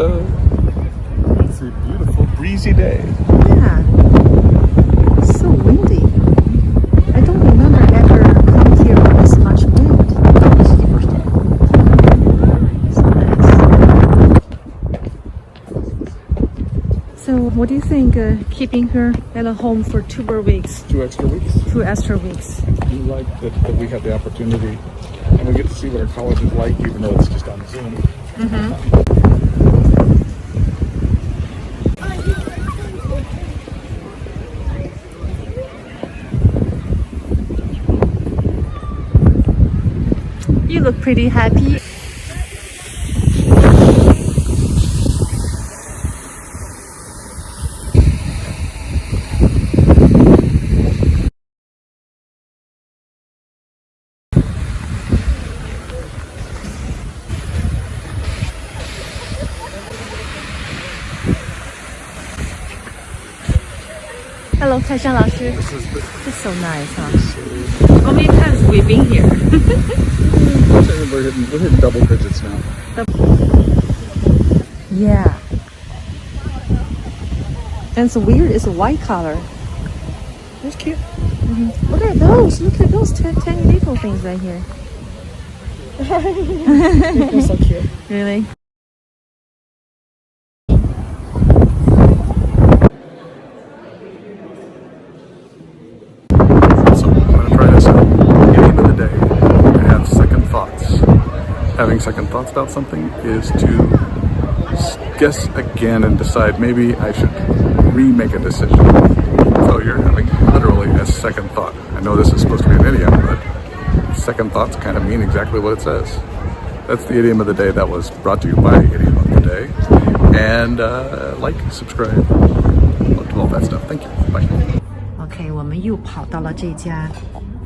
It's a beautiful breezy day. Yeah. It's so windy. I don't remember ever come here with this much wind. This is the first time. So nice. So what do you think keeping her at home for 2 more weeks? 2 extra weeks. 2 extra weeks. I do like that we have the opportunity and we get to see what our college is like, even though it's just on Zoom. You look pretty happy. Hello, 泰山老师. It's so nice, huh? How many times we've been here? We're hitting double digits now. Yeah. And it's weird, it's a white color. That's cute. Look at those tiny little things right here. They're so cute. Really? So I'm going to try this out. At the end of the day, I have second thoughts. Having second thoughts about something is to guess again and decide maybe I should remake a decision. So you're having literally a second thought. I know this is supposed to be an idiom, but second thoughts kind of mean exactly what it says. That's the idiom of the day that was brought to you by Idiom of the Day. And like, subscribe, all that stuff. Thank you. Bye. OK， 我们又跑到了这家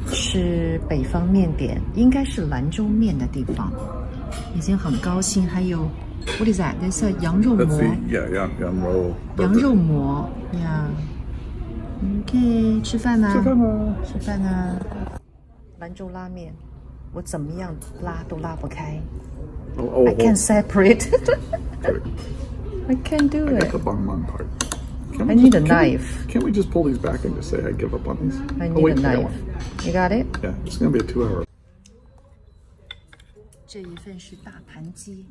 是北方面点，应该是兰州面的地方，已经很高兴。还有 What is that? There's a 羊肉馍。羊肉馍呀。OK， 吃饭啦！吃饭啦！兰州拉面，我怎么样拉都拉不开。I can't separate. I can't do it. I got the bang part. I need a knife. Can't we just pull these back and just say I give up on these? I need a knife. You got it? Yeah, it's gonna be a 2-hour. 这一份是大盘鸡，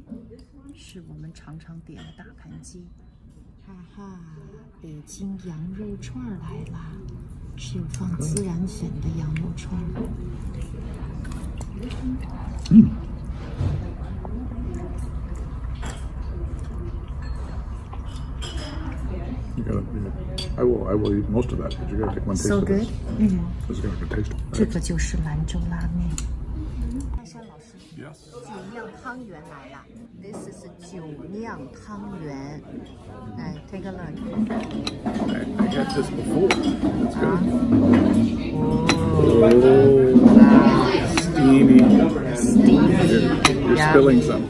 是我们常常点的大盘鸡。哈哈，北京羊肉串来啦，是有放孜然粉的羊肉串。You gotta. I will eat most of that, but you gotta take one taste So of good. this. This is gonna be taste. 这个就是兰州拉面。泰山老师， Yes. 酒酿汤圆来了。This is 酒酿汤圆。来 ，take a look. I had this before. That's good. Oh, wow. Steamy. Steamy. You're Yeah. spilling some.